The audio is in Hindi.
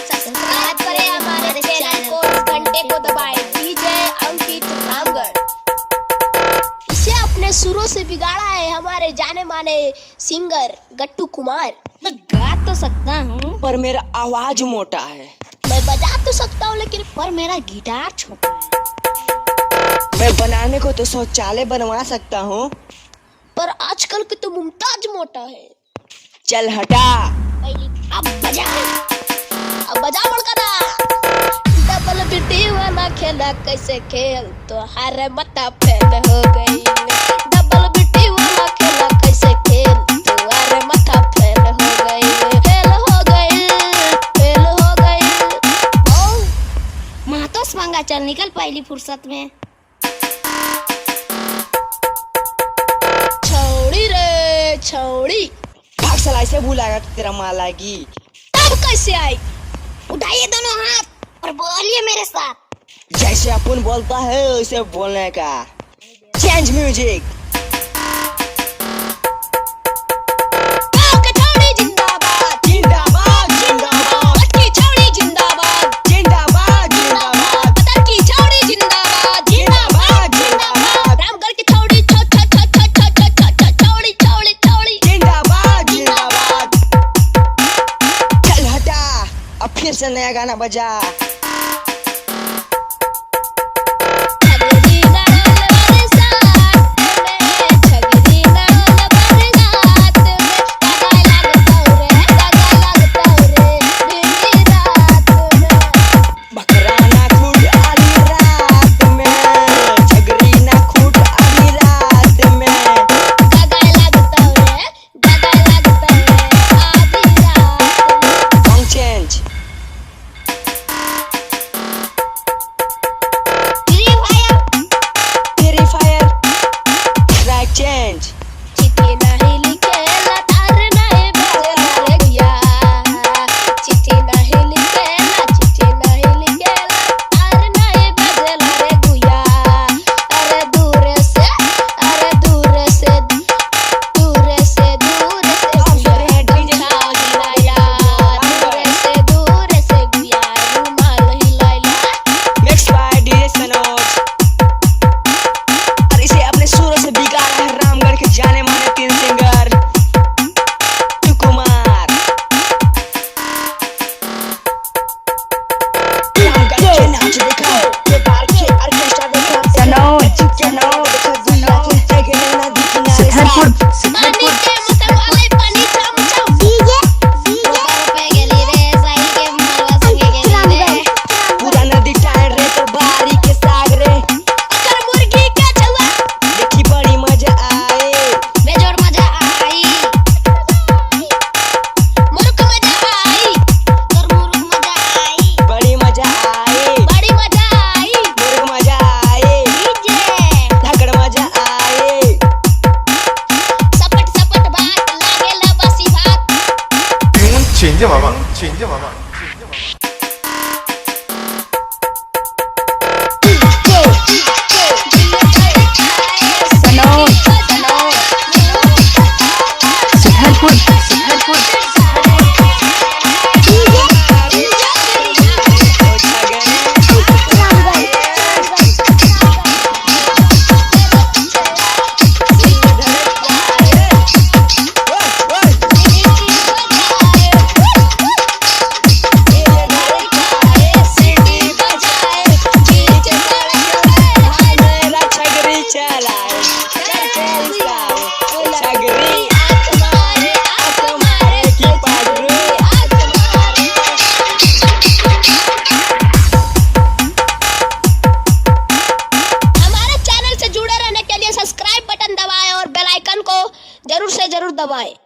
सब्सक्राइब करें हमारे चैनल को, घंटे को दबाएं। डीजे अंकित रामगढ़। इसे अपने सुरों से बिगाड़ा है हमारे जाने माने सिंगर गट्टू कुमार। मैं गा तो सकता हूँ पर मेरा आवाज मोटा है। मैं बजा तो सकता हूँ लेकिन पर मेरा गिटार छोटा है। मैं बनाने को तो शौचालय बनवा सकता हूँ, पर आजकल के तो मुमताज मोटा है। चल हटा। अब बजा बड़का डबल बिटी वाला खेला कैसे खेल तो हारे मता फेल हो गई। डबल बिटी वाला खेला कैसे खेल तो हारे मता फेल हो गई। फेल हो गई, फेल हो गई। ओ महतोस मांगा, चल निकल पहली फुर्सत में। छौड़ी रे छौड़ी, भाग साला, ऐसे बुलाएगा तो तेरा माँ लागी। तब कैसे आई? उठाइए दोनों हाथ और बोलिए मेरे साथ। जैसे अपन बोलता है वैसे बोलने का। Change music. छौड़ी जिंदाबाद, जिंदाबाद जिंदाबाद लड़की छौड़ी जिंदाबाद, जिंदाबाद जिंदाबाद पत्थर की छौड़ी जिंदाबाद, जिंदाबाद जिंदाबाद रामगढ़ की छौड़ी छौड़ी छौड़ी छौड़ी। जिंदाबाद जिंदाबाद। चल हटा, अब फिर से नया गाना बजा। छगरी नाल बरसात में, छगरी नाल बरसात में, दागा लागतौ रे दिन रात में। बकरा ना खूट आधी रात में, छगरी ना खूट आधी रात में। दागा लागतौ रे आधी रात में। Song change. Free fire. Track change. चिट्ठी नहीं लिखेला तार नहीं भेजेला रे गुया। चिट्ठी नहीं लिखेला तार नहीं भेजेला रे गुया। अरे दूर से गमछा हिलाइला। दूर से गुया रुमाल हिलाइला। Mix by DJ Sanoj. और इसे अपने सुरों से बिगाड़ा है रामगढ़ के जाने माने 3 सिंगर गट्टू कुमार। रामगढ़ के नाच देखा, ये बार के ऑर्केस्ट्रा देखा। सनोज देखा दुनिया के जगह नदी किनारे। पानी के मतवाले पानी चम डीजे पे गेली रे साई के मरवा संगे गेली रे। पूरा नदी टायर रे तो बारी के साग रे। अगर मुर्गी के चला देखी बड़ी मजा आए। बेजोड़ मजा आई। मुर्ग मजा आई, मुर्ग मजा आई, बड़ी मजा आए। बड़ी मजा आई। मुर्ग मजा आए। डीजे धाकड़ मजा आए। सपट बात लागेला बसी बात। 진짜 마마 진짜 마마 सब्सक्राइब बटन दबाएं और बेल आइकन को जरूर से जरूर दबाएं।